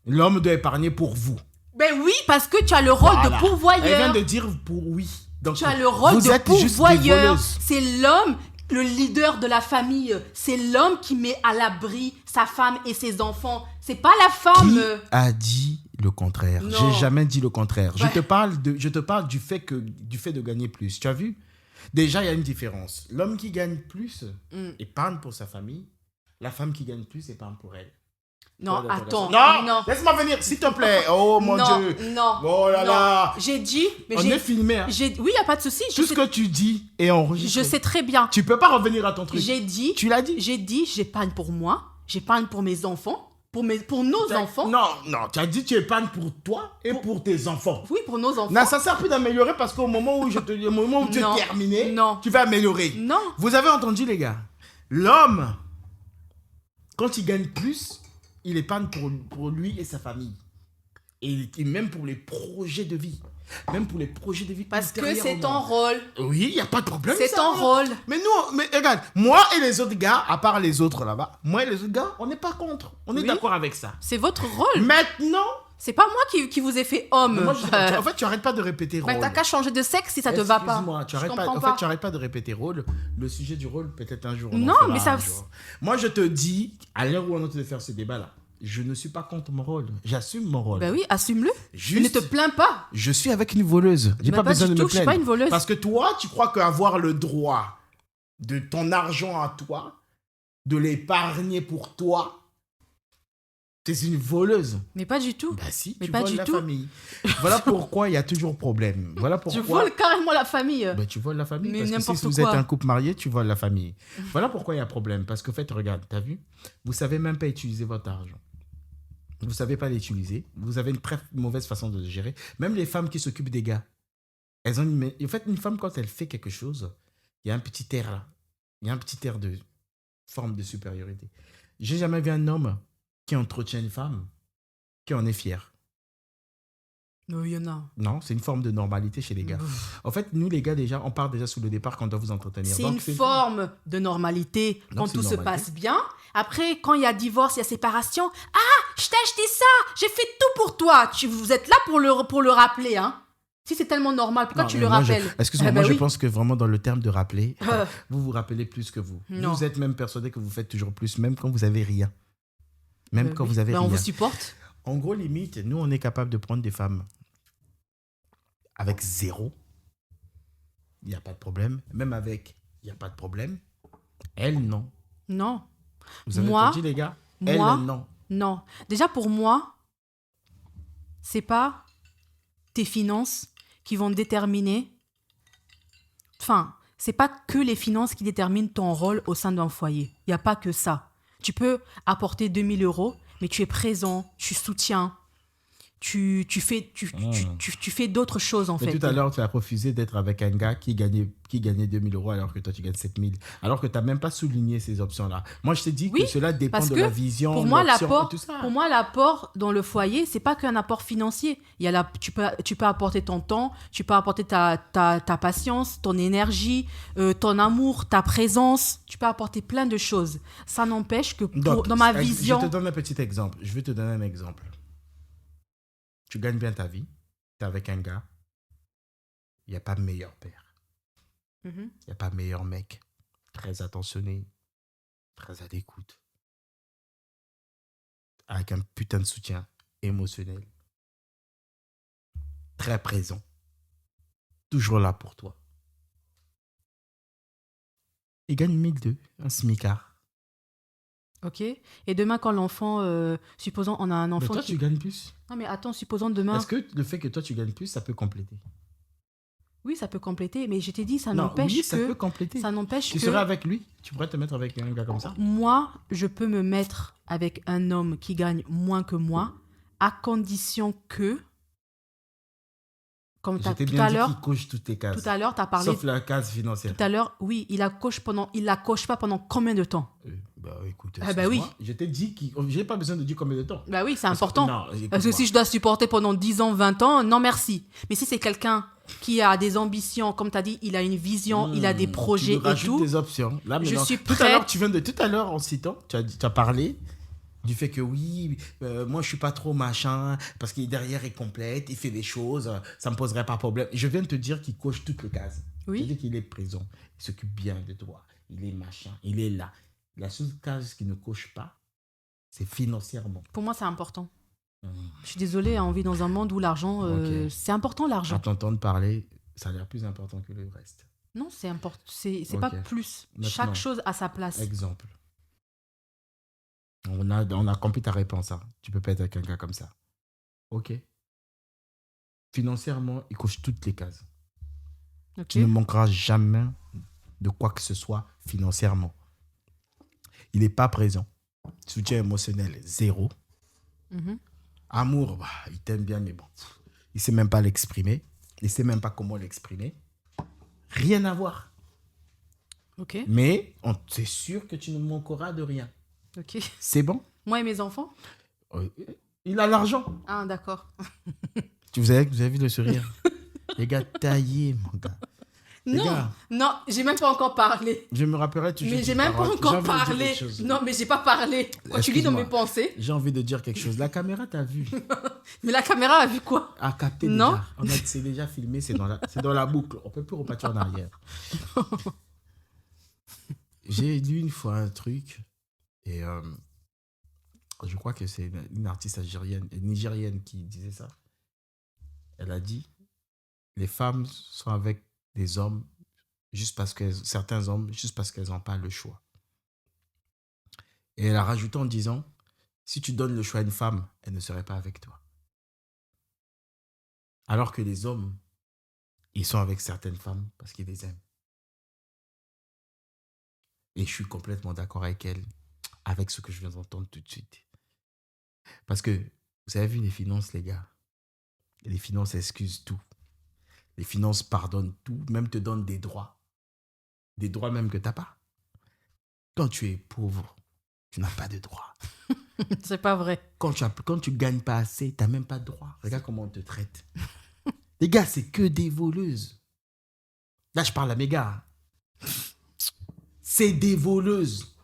L'homme doit épargner pour vous. Ben oui, parce que tu as le rôle Voilà. de Elle vient pourvoyeur. de dire pour oui. Donc, Tu as le rôle vous de êtes juste des pourvoyeur. voleuses. C'est l'homme, le leader de la famille. C'est l'homme qui met à l'abri sa femme et ses enfants. C'est pas la femme. Qui a dit le contraire? Non. J'ai jamais dit le contraire. Ouais. Je te parle du fait de gagner plus. Tu as vu? Déjà, il y a une différence. L'homme qui gagne plus épargne pour sa famille. La femme qui gagne plus épargne pour elle. Non, Voilà, attends. Non, laisse-moi venir, s'il te plaît. Oh mon non, Dieu. non. Oh là non. là. J'ai dit. Mais On est filmé. Hein. Oui, il n'y a pas de souci. Tout ce que tu dis est enregistré. Je sais très bien. Tu peux pas revenir à ton truc. J'ai dit. Tu l'as dit. J'épargne pour moi. J'épargne pour mes enfants. Pour nos enfants. Non, tu as dit tu épargnes pour toi et pour tes enfants. Oui, pour nos enfants. Non, ça sert plus d'améliorer parce qu'au moment où tu es terminé, Non. tu vas améliorer. Non. Vous avez entendu, les gars? L'homme, quand il gagne plus, il épargne pour lui et sa famille. Et même pour les projets de vie. Même pour les projets de vie. Parce que ultérieurs c'est au ton monde. rôle. Oui, il n'y a pas de problème. C'est ça, ton hein. rôle. Mais nous, regarde, moi et les autres gars, à part les autres là-bas, moi et les autres gars, on n'est pas contre. On est Oui. d'accord avec ça. C'est votre rôle. Maintenant, C'est pas moi qui vous ai fait homme. moi, en fait, tu arrêtes pas de répéter rôle. Mais t'as qu'à changer de sexe si ça te va pas. Excuse-moi, tu Je arrêtes pas. comprends En pas. fait, tu arrêtes pas de répéter rôle. Le sujet du rôle, peut-être un jour. On en Non, fera mais ça- un jour. Moi, je te dis, à l'heure où on est en train de faire ce débat-là, je ne suis pas contre mon rôle. J'assume mon rôle. Ben oui, assume-le. Juste- Ne te plains pas. Je suis avec une voleuse. J'ai Mais pas pas besoin du de tout, me je suis plaindre. pas une voleuse. Parce que toi, tu crois qu'avoir le droit de ton argent à toi, de l'épargner pour toi, t'es une voleuse. Mais pas du tout. Bah si, Mais tu pas voles du la tout. famille. Voilà pourquoi il y a toujours problème. Voilà Je pourquoi... vole carrément la famille. Ben, tu voles la famille. Mais Parce que n'importe si vous quoi. êtes un couple marié, tu voles la famille. Voilà pourquoi il y a problème. Parce qu'en fait, regarde, t'as vu? Vous savez même pas utiliser votre argent. Vous savez pas l'utiliser. Vous avez une très mauvaise façon de le gérer. Même les femmes qui s'occupent des gars, elles ont une... En fait, une femme, quand elle fait quelque chose, il y a un petit air là. Il y a un petit air de forme de supériorité. J'ai jamais vu un homme qui entretient une femme qui en est fier. Non, il y en a. Non, c'est une forme de normalité chez les gars. En fait, nous, les gars, déjà, on part déjà sous le départ quand on doit vous entretenir. C'est Donc, une forme de normalité Donc, quand c'est tout une se normalité. passe bien. Après, quand il y a divorce, il y a séparation. Ah, je t'ai acheté ça, j'ai fait tout pour toi. Vous êtes là pour le rappeler, hein. Si c'est tellement normal, pourquoi Non, tu mais le moi, rappelles? Excuse-moi, Eh moi ben je oui. pense que vraiment dans le terme de rappeler, Euh. vous vous rappelez plus que vous. Non. Vous êtes même persuadé que vous faites toujours plus, même quand vous avez rien. Même quand Oui. vous avez Ben, rien. on vous supporte. En gros, limite, nous, on est capable de prendre des femmes avec zéro. Il n'y a pas de problème. Même avec, il n'y a pas de problème. Elle, non. Non, Vous avez Moi- entendu, les gars? Elle, moi- non. non. Déjà pour moi, c'est pas tes finances qui vont déterminer. Enfin, c'est pas que les finances qui déterminent ton rôle au sein d'un foyer. Il n'y a pas que ça. Tu peux apporter 2000 €, mais tu es présent, tu soutiens, tu fais d'autres choses en Mais fait. tout à l'heure, tu as refusé d'être avec un gars qui gagnait 2000 € alors que toi, tu gagnes 7000. Alors que tu n'as même pas souligné ces options-là. Moi, je te dis Oui, que cela dépend parce de que la vision, Pour moi, l'option l'apport, et tout ça. pour moi, l'apport dans le foyer, c'est pas qu'un apport financier. Il y a tu peux apporter ton temps, tu peux apporter ta patience, ton énergie, ton amour, ta présence. Tu peux apporter plein de choses. Ça n'empêche que Donc, dans ma je vision, te donne un petit exemple. Je vais te donner un exemple. Tu gagnes bien ta vie. Tu es avec un gars. Il n'y a pas meilleur père. Mhm. Il n'y a pas meilleur mec. Très attentionné. Très à l'écoute. Avec un putain de soutien émotionnel. Très présent. Toujours là pour toi. Il gagne 1002, un smicard. ok. Et demain, quand l'enfant, supposons, on a un Mais enfant toi, qui. tu gagnes plus. Non, mais attends, supposons demain. Est-ce que le fait que toi, tu gagnes plus, ça peut compléter? Oui, ça peut compléter, mais je t'ai dit, ça Non, n'empêche oui, ça que. peut compléter. Ça n'empêche Tu que. serais avec lui? Tu pourrais te mettre avec un gars comme ça? Moi, je peux me mettre avec un homme qui gagne moins que moi, à condition que, comme Je t'ai tout bien à dit l'heure, qu'il coche toutes tes cases. tu as parlé, Sauf la case financière. tout à l'heure, oui, il la coche pas pendant combien de temps? Bah écoute, Ah bah oui. je t'ai dit j'ai pas besoin de dire combien de temps. Bah oui, c'est Parce que- important. non, Parce que écoute-moi. si je dois supporter pendant 10 ans, 20 ans, non merci. Mais si c'est quelqu'un qui a des ambitions, comme tu as dit, il a une vision, il a des projets Tu nous et rajoutes tout. des options. Là, Je maintenant, suis tout à l'heure, prête. tout à l'heure, en citant, tu as parlé du fait que oui, moi je suis pas trop machin, parce qu'il derrière est complète, il fait des choses, ça me poserait pas problème. Je viens de te dire qu'il coche toutes les cases. Oui. Je dis qu'il est présent, il s'occupe bien de toi, il est machin, il est là. La seule case qu'il ne coche pas, c'est financièrement. Pour moi, c'est important. Je suis désolée, on vit dans un monde où l'argent, Ok. c'est important l'argent. À t'entendre parler, ça a l'air plus important que le reste. Non, c'est important. C'est Ok. pas plus. Maintenant. Chaque chose a sa place. Exemple. On a compris ta réponse. Hein. Tu peux pas être quelqu'un comme ça. Ok. Financièrement, il coche toutes les cases. Ok. Tu ne manqueras jamais de quoi que ce soit financièrement. Il n'est pas présent. Soutien émotionnel, zéro. Mhm. Amour, bah, il t'aime bien, mais bon. Il ne sait même pas l'exprimer. Il ne sait même pas comment l'exprimer. Rien à voir. Ok. Mais c'est sûr que tu ne manqueras de rien. Ok. C'est bon? Moi et mes enfants? Il a l'argent. Ah, d'accord. Vous avez vu le sourire? Les gars, taillés, mon gars. Les Non, gars, non, j'ai même pas encore parlé. je me rappellerai toujours. Mais j'ai d'une même pas parole. encore J'ai envie de dire parlé. quelque chose. Non, mais j'ai pas parlé. Quand tu lis dans Excuse-moi. mes pensées. J'ai envie de dire quelque chose. La caméra t'a vu. Mais la caméra a vu quoi? A capté Non. déjà. C'est déjà filmé, c'est dans la boucle. On peut plus repartir en arrière. J'ai lu une fois un truc et je crois que c'est une artiste nigérienne qui disait ça. Elle a dit les femmes sont avec des hommes certains hommes juste parce qu'elles n'ont pas le choix. Et elle a rajouté en disant si tu donnes le choix à une femme, elle ne serait pas avec toi. Alors que les hommes, ils sont avec certaines femmes parce qu'ils les aiment. Et je suis complètement d'accord avec elle, avec ce que je viens d'entendre tout de suite. Parce que, vous avez vu les finances, les gars. Les finances excusent tout. Les finances pardonnent tout, même te donnent des droits. Des droits même que tu n'as pas. Quand tu es pauvre, tu n'as pas de droits. C'est pas vrai. Quand tu gagnes pas assez, tu n'as même pas de droits. Regarde comment on te traite. Les gars, c'est que des voleuses. Là, je parle à mes gars. C'est des voleuses.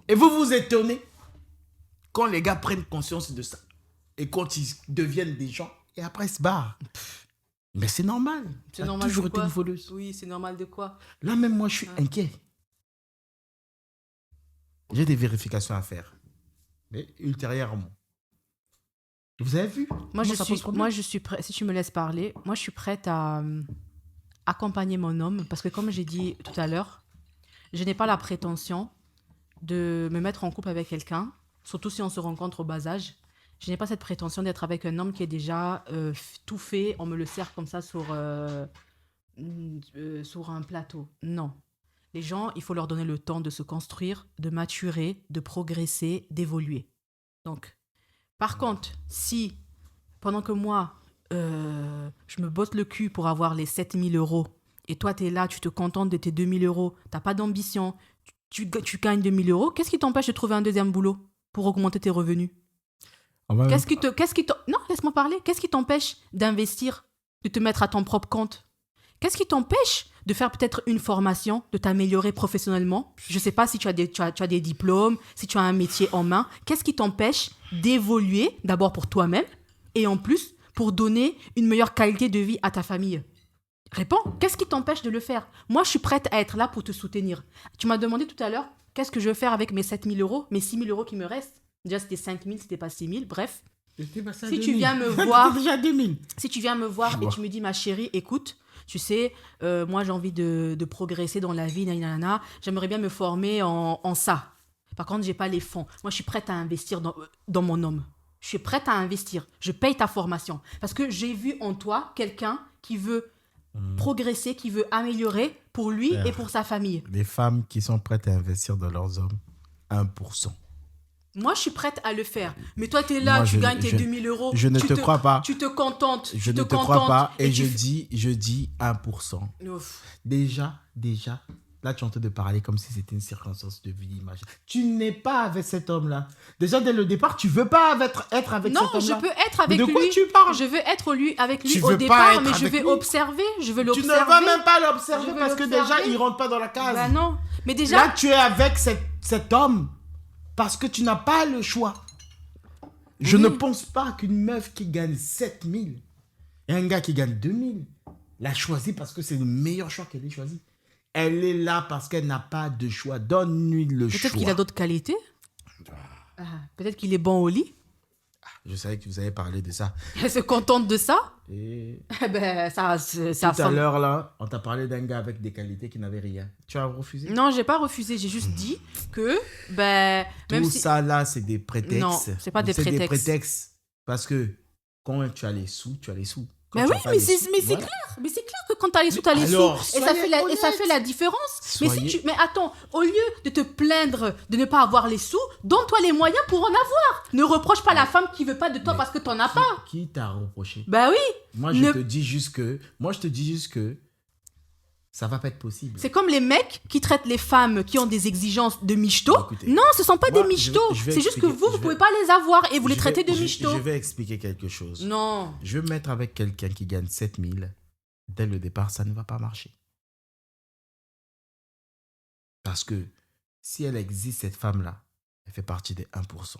Et vous vous étonnez quand les gars prennent conscience de ça. Et quand ils deviennent des gens, et après ils se barrent. Mais c'est normal. C'est Elle a normal toujours de été quoi? une voleuse. Oui, c'est normal de quoi? Là même, moi, je suis inquiet. J'ai des vérifications à faire. Mais ultérieurement. Vous avez vu? Moi, Comment ça pose problème? je suis prête, si tu me laisses parler, moi, je suis prête à accompagner mon homme parce que, comme j'ai dit tout à l'heure, je n'ai pas la prétention de me mettre en couple avec quelqu'un, surtout si on se rencontre au bas âge. Je n'ai pas cette prétention d'être avec un homme qui est déjà tout fait, on me le sert comme ça sur un plateau. Non. Les gens, il faut leur donner le temps de se construire, de maturer, de progresser, d'évoluer. Donc, par contre, si pendant que moi, je me botte le cul pour avoir les 7 000 euros et toi, tu es là, tu te contentes de tes 2 000 euros, tu n'as pas d'ambition, tu gagnes 2 000 euros, qu'est-ce qui t'empêche de trouver un deuxième boulot pour augmenter tes revenus? Non, laisse-moi parler. Qu'est-ce qui t'empêche d'investir, de te mettre à ton propre compte? Qu'est-ce qui t'empêche de faire peut-être une formation, de t'améliorer professionnellement? Je ne sais pas si tu as des diplômes, si tu as un métier en main. Qu'est-ce qui t'empêche d'évoluer, d'abord pour toi-même, et en plus, pour donner une meilleure qualité de vie à ta famille? Réponds, qu'est-ce qui t'empêche de le faire? Moi, je suis prête à être là pour te soutenir. Tu m'as demandé tout à l'heure, qu'est-ce que je veux faire avec mes 7 000 euros, mes 6 000 euros qui me restent? Déjà, c'était 5 000, c'était pas 6 000, bref. Si tu viens me voir, déjà 2 000. Si tu viens me voir et tu me dis, ma chérie, écoute, tu sais, moi j'ai envie de progresser dans la vie, nanana, j'aimerais bien me former en ça. Par contre, j'ai pas les fonds. Moi, je suis prête à investir dans mon homme. Je suis prête à investir. Je paye ta formation. Parce que j'ai vu en toi quelqu'un qui veut progresser, qui veut améliorer pour lui et pour sa famille. Les femmes qui sont prêtes à investir dans leurs hommes, 1%. Moi, je suis prête à le faire. Mais toi, tu es là, tu gagnes tes 2 000 euros. Je ne te crois pas. Tu te contentes. Je ne te crois pas. Et je dis 1%. Ouf. Déjà, Là, tu es en train de parler comme si c'était une circonstance de vie. Machin. Tu n'es pas avec cet homme-là. Déjà, dès le départ, tu veux pas être avec Non, cet homme-là. je peux être avec Mais de lui. quoi tu parles? Je veux être avec lui Tu au veux pas départ, être mais je avec vais lui? observer. Je veux Tu l'observer. ne vas même pas l'observer Je veux parce que l'observer. déjà, il rentre pas dans la case. Ben non. Mais déjà, Là, tu es avec cet homme parce que tu n'as pas le choix. Je Oui. ne pense pas qu'une meuf qui gagne 7000 et un gars qui gagne 2000 l'a choisi parce que c'est le meilleur choix qu'elle ait choisi. Elle est là parce qu'elle n'a pas de choix. Donne-lui le choix. peut-être qu'il a d'autres qualités. Ah, peut-être qu'il est bon au lit. Je savais que vous avez parlé de ça. Elle se contente de ça. Et Ben, ça tout à l'heure, là, on t'a parlé d'un gars avec des qualités qui n'avait rien. Tu as refusé? Non, j'ai pas refusé. J'ai juste dit que, ben, même Tout si. ça, là, c'est des prétextes. Non, c'est pas des C'est des prétextes. prétextes. Parce que quand tu as les sous, tu as les sous. Quand Ben tu oui, as pas mais les c'est sous, mais c'est voilà. clair. Mais c'est clair que quand t'as les sous, t'as les Alors, sous. Et ça fait la différence. Soyez- Mais attends, au lieu de te plaindre de ne pas avoir les sous, donne-toi les moyens pour en avoir. Ne reproche pas la femme qui veut pas de toi Mais parce que t'en as pas. Qui t'a reproché? Ben oui. Moi, je te dis juste que ça va pas être possible. C'est comme les mecs qui traitent les femmes qui ont des exigences de michto. Écoutez, Non, ce sont pas moi, des michtos. je vais C'est juste que expliquer- vous pouvez pas les avoir et vous les Je traitez vais- de je- michtos. Je vais expliquer quelque chose. Non. Je vais me mettre avec quelqu'un qui gagne 7000. Dès le départ, ça ne va pas marcher. Parce que si elle existe, cette femme-là, elle fait partie des 1%.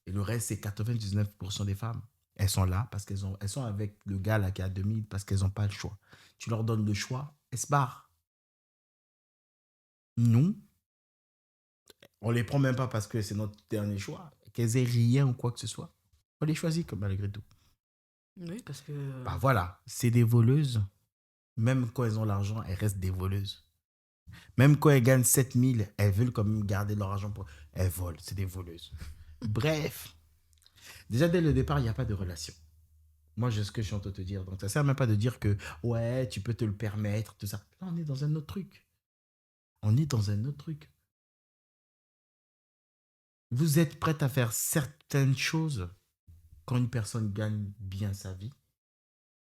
Et le reste, c'est 99% des femmes. Elles sont là parce elles sont avec le gars là qui a 2000 parce qu'elles n'ont pas le choix. Tu leur donnes le choix, elles se barrent. Nous, on les prend même pas parce que c'est notre dernier choix. Qu'elles aient rien ou quoi que ce soit. On les choisit comme malgré tout. Oui, parce que. Bah voilà, c'est des voleuses. Même quand elles ont l'argent, elles restent des voleuses. Même quand elles gagnent 7000, elles veulent quand même garder leur argent pour... Elles volent, c'est des voleuses. Bref. Déjà, dès le départ, il n'y a pas de relation. Moi, ce que je suis en train de te dire. Donc, ça ne sert même pas de dire que, ouais, tu peux te le permettre, tout ça. Là, on est dans un autre truc. On est dans un autre truc. Vous êtes prête à faire certaines choses quand une personne gagne bien sa vie.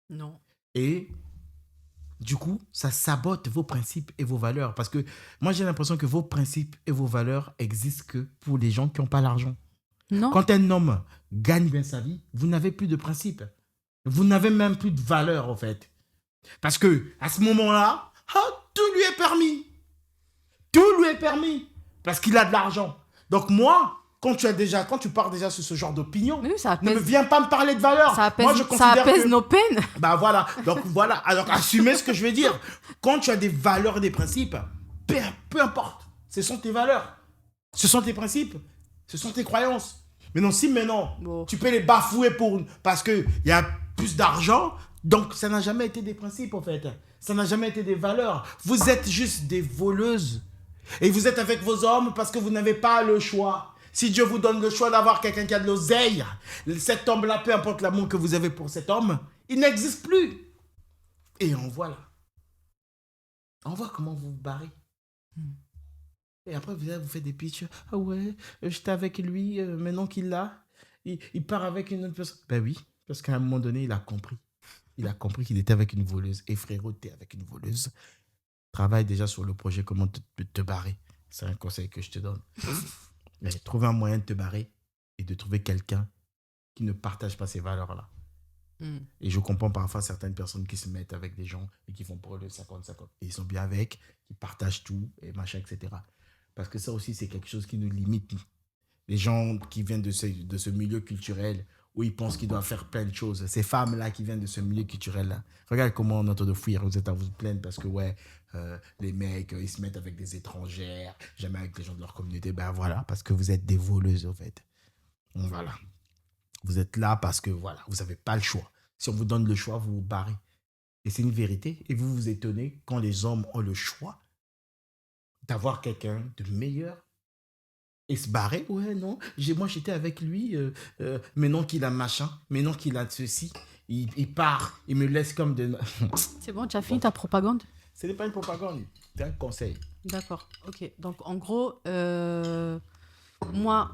Non. Et du coup, ça sabote vos principes et vos valeurs. Parce que moi, j'ai l'impression que vos principes et vos valeurs existent que pour les gens qui n'ont pas l'argent. Non. Quand un homme gagne bien sa vie, vous n'avez plus de principes. Vous n'avez même plus de valeurs, en fait. Parce que à ce moment-là, tout lui est permis. Tout lui est permis. Parce qu'il a de l'argent. Donc moi, quand tu pars déjà sur ce genre d'opinion, Mais oui, ça ne me apaise, viens pas me parler de valeurs. ça apaise, Moi, je ça considère apaise que... nos peines. Bah voilà, donc voilà, alors assumez ce que je veux dire. Quand tu as des valeurs et des principes, peu importe, ce sont tes valeurs, ce sont tes principes, ce sont tes croyances. Mais non, si maintenant, Bon. tu peux les bafouer parce qu'il y a plus d'argent, donc ça n'a jamais été des principes en fait. Ça n'a jamais été des valeurs. Vous êtes juste des voleuses. Et vous êtes avec vos hommes parce que vous n'avez pas le choix. Si Dieu vous donne le choix d'avoir quelqu'un qui a de l'oseille, cet homme-là, peu importe l'amour que vous avez pour cet homme, il n'existe plus. Et on voit là. On voit comment vous vous barrez. Et après, vous faites des pitchs. Ah ouais, j'étais avec lui, maintenant qu'il l'a, il part avec une autre personne. Ben oui, parce qu'à un moment donné, il a compris. Il a compris qu'il était avec une voleuse. Et frérot, t'es avec une voleuse. Travaille déjà sur le projet, comment te barrer. C'est un conseil que je te donne. Mais trouver un moyen de te barrer et de trouver quelqu'un qui ne partage pas ces valeurs-là. Et je comprends parfois certaines personnes qui se mettent avec des gens et qui font pour le 50-50. Et ils sont bien avec, qui partagent tout, et machin, etc. Parce que ça aussi, c'est quelque chose qui nous limite. Les gens qui viennent de ce milieu culturel où ils pensent qu'ils doivent faire plein de choses. Ces femmes-là qui viennent de ce milieu culturel-là. Regarde comment on est en train de fuir. Vous êtes à vous plaindre parce que, ouais, les mecs, ils se mettent avec des étrangères, jamais avec les gens de leur communauté. Ben voilà, parce que vous êtes des voleuses, en fait. Voilà. Vous êtes là parce que, voilà, vous n'avez pas le choix. Si on vous donne le choix, vous vous barrez. Et c'est une vérité. Et vous vous étonnez quand les hommes ont le choix d'avoir quelqu'un de meilleur et se barrer. Ouais, non, moi j'étais avec lui, mais non qu'il a machin, mais non qu'il a ceci. Il part, il me laisse comme de... C'est bon, tu as fini ta propagande? Ce n'est pas une propagande, c'est un conseil. D'accord, ok. Donc en gros, moi,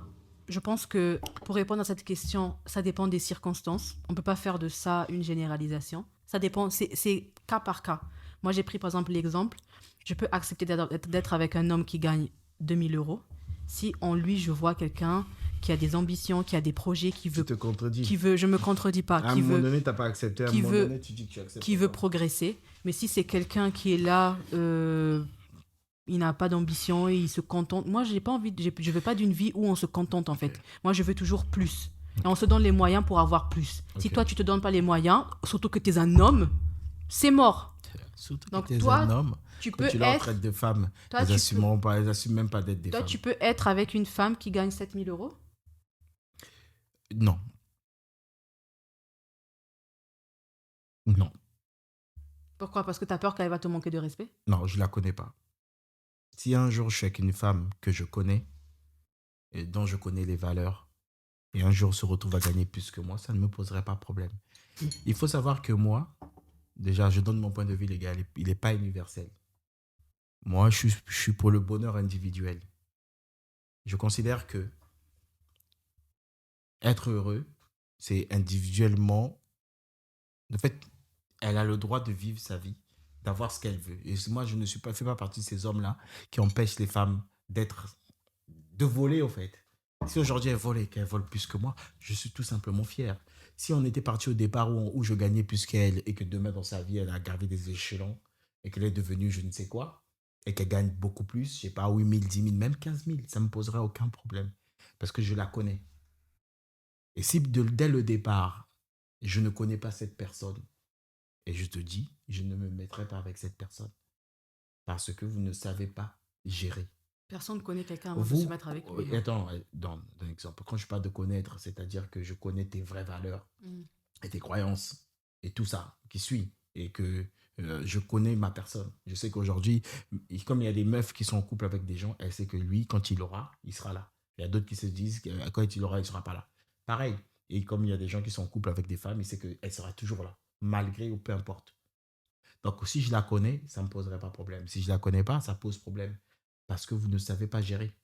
je pense que pour répondre à cette question, ça dépend des circonstances. On ne peut pas faire de ça une généralisation. Ça dépend, c'est cas par cas. Moi, j'ai pris par exemple l'exemple Je peux accepter d'être avec un homme qui gagne 2000 euros si en lui, je vois quelqu'un qui a des ambitions, qui a des projets, qui Tu veut, te contredis. je me contredis pas, À un moment donné, tu n'as pas accepté. À un moment donné, tu dis que tu acceptes. qui veut progresser. Mais si c'est quelqu'un qui est là, il n'a pas d'ambition et il se contente. Moi, j'ai pas envie, je veux pas d'une vie où on se contente en fait. Moi, je veux toujours plus. Et on se donne les moyens pour avoir plus. Si toi, tu te donnes pas les moyens, surtout que tu es un homme, c'est mort. Surtout Donc que tu es toi, un homme. tu Quand peux tu leur être. traites de femmes, Toi, elles tu n'assument pas, elles n'assument même pas d'être des Toi, femmes. tu peux être avec une femme qui gagne 7000 euros. Non. Non. Pourquoi? Parce que tu as peur qu'elle va te manquer de respect? Non, je ne la connais pas. Si un jour je suis avec une femme que je connais et dont je connais les valeurs, et un jour se retrouve à gagner plus que moi, ça ne me poserait pas problème. Il faut savoir que moi, déjà, je donne mon point de vue, les gars, il n'est pas universel. Moi, je suis pour le bonheur individuel. Je considère que être heureux, c'est individuellement. En fait, elle a le droit de vivre sa vie, d'avoir ce qu'elle veut. Et moi, je ne fais pas partie de ces hommes-là qui empêchent les femmes de voler, au fait. Si aujourd'hui elle vole et qu'elle vole plus que moi, je suis tout simplement fier. Si on était parti au départ où je gagnais plus qu'elle et que demain dans sa vie, elle a gravé des échelons et qu'elle est devenue je ne sais quoi et qu'elle gagne beaucoup plus, je sais pas, 8 000, 10 000, même 15 000, ça ne me poserait aucun problème parce que je la connais. Et si dès le départ, je ne connais pas cette personne et je te dis, je ne me mettrai pas avec cette personne parce que vous ne savez pas gérer. Personne ne connaît quelqu'un avant de se mettre avec lui. Attends, dans un exemple, quand je parle de connaître, c'est-à-dire que je connais tes vraies valeurs et tes croyances et tout ça qui suit et que je connais ma personne. Je sais qu'aujourd'hui, comme il y a des meufs qui sont en couple avec des gens, elle sait que lui, quand il aura, il sera là. Il y a d'autres qui se disent que quand il aura, il ne sera pas là. Pareil. Et comme il y a des gens qui sont en couple avec des femmes, il sait qu'elle sera toujours là, malgré ou peu importe. Donc, si je la connais, ça ne me poserait pas problème. Si je ne la connais pas, ça pose problème. Parce que vous ne savez pas gérer.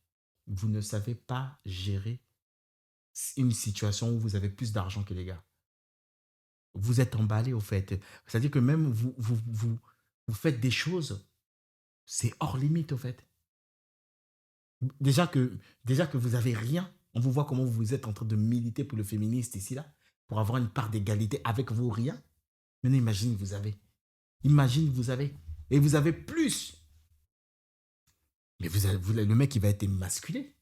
Vous ne savez pas gérer une situation où vous avez plus d'argent que les gars. Vous êtes emballé, au fait. C'est-à-dire que même vous faites des choses, c'est hors limite, au fait. Déjà que vous avez rien, on vous voit comment vous êtes en train de militer pour le féministe ici, là, pour avoir une part d'égalité avec vos rien. Maintenant, imagine, vous avez. Et vous avez plus. Mais le mec, il va être émasculé.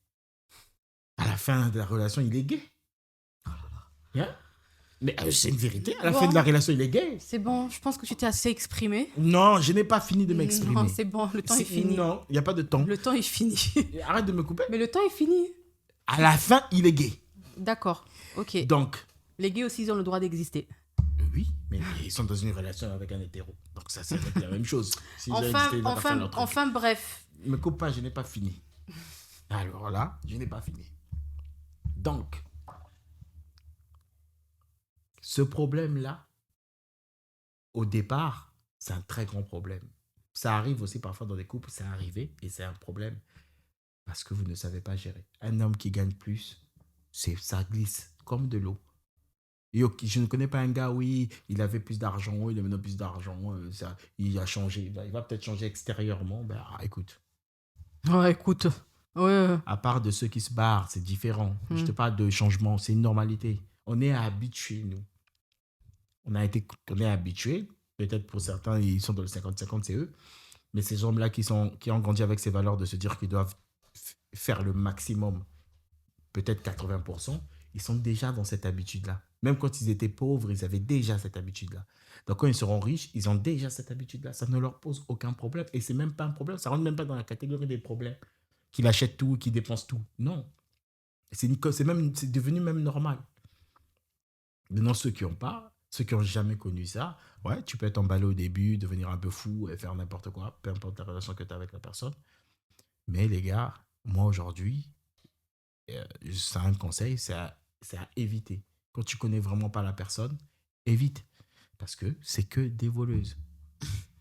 À la fin de la relation, il est gay. Yeah. Mais c'est une vérité. À la fin de la relation, il est gay. C'est bon, je pense que tu t'es assez exprimé. Non, je n'ai pas fini de m'exprimer. Non, c'est bon, le temps est fini. Non, il n'y a pas de temps. Le temps est fini. Arrête de me couper. Mais le temps est fini. À la fin, il est gay. D'accord, ok. Donc. Les gays aussi, ils ont le droit d'exister. Oui, mais ils sont dans une relation avec un hétéro. Donc ça, c'est la même chose. Enfin, bref. Ne me coupe pas, je n'ai pas fini. Alors là, je n'ai pas fini. Donc, ce problème-là, au départ, c'est un très grand problème. Ça arrive aussi parfois dans des couples, c'est arrivé et c'est un problème parce que vous ne savez pas gérer. Un homme qui gagne plus, ça glisse comme de l'eau. Je ne connais pas un gars, oui, il avait plus d'argent, il a maintenant plus d'argent, il a changé. Il va peut-être changer extérieurement. Écoute. Ouais, écoute. Ouais. À part de ceux qui se barrent, c'est différent. Je te parle de changement, c'est une normalité. On est habitués, nous. On est habitués. Peut-être pour certains, ils sont dans le 50-50, c'est eux. Mais ces hommes-là qui ont grandi avec ces valeurs de se dire qu'ils doivent faire le maximum, peut-être 80%, ils sont déjà dans cette habitude-là. Même quand ils étaient pauvres, ils avaient déjà cette habitude-là. Donc, quand ils seront riches, ils ont déjà cette habitude-là. Ça ne leur pose aucun problème. Et ce n'est même pas un problème. Ça ne rentre même pas dans la catégorie des problèmes. Qu'il achète tout, qu'il dépense tout. Non. C'est devenu même normal. Maintenant, ceux qui n'ont jamais connu ça, ouais, tu peux être emballé au début, devenir un peu fou et faire n'importe quoi, peu importe la relation que tu as avec la personne. Mais les gars, moi aujourd'hui, c'est un conseil, c'est à éviter. Quand tu connais vraiment pas la personne, évite. Parce que c'est que des voleuses.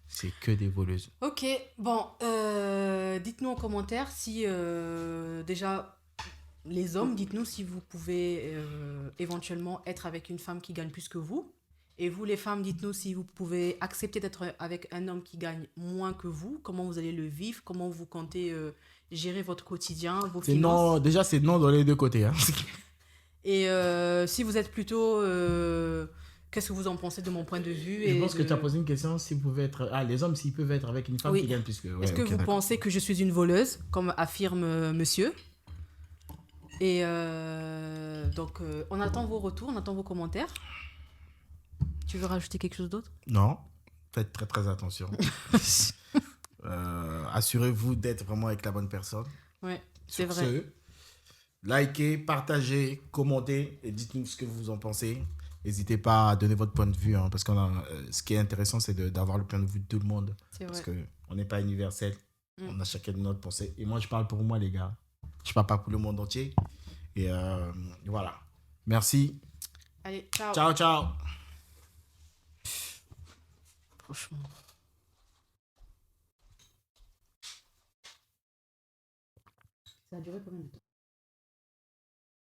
C'est que des voleuses. Ok, bon, dites-nous en commentaire si déjà les hommes, dites-nous si vous pouvez éventuellement être avec une femme qui gagne plus que vous. Et vous, les femmes, dites-nous si vous pouvez accepter d'être avec un homme qui gagne moins que vous, comment vous allez le vivre, comment vous comptez gérer votre quotidien, vos C'est non, finances. déjà, c'est non dans les deux côtés. Hein. Et si vous êtes plutôt... qu'est-ce que vous en pensez de mon point de vue Je et pense que tu as de... posé une question si vous pouvez être. Ah, les hommes, s'ils peuvent être avec une femme qui Oui. gagne plus que. Ouais, Est-ce que ok, vous d'accord. pensez que je suis une voleuse, comme affirme monsieur? Et donc, on attend vos retours, on attend vos commentaires. Tu veux rajouter quelque chose d'autre? Non, faites très très attention. Assurez-vous d'être vraiment avec la bonne personne. Ouais, c'est Sur vrai. ce, likez, partagez, commentez et dites-nous ce que vous en pensez. N'hésitez pas à donner votre point de vue, hein, parce que ce qui est intéressant, c'est d'avoir le point de vue de tout le monde. C'est Parce vrai. qu'on n'est pas universel. Mm. On a chacun notre pensée. Et moi, je parle pour moi, les gars. Je parle pas pour le monde entier. Et voilà. Merci. Allez, ciao. Ciao, ciao. Franchement. Ça a duré combien de temps?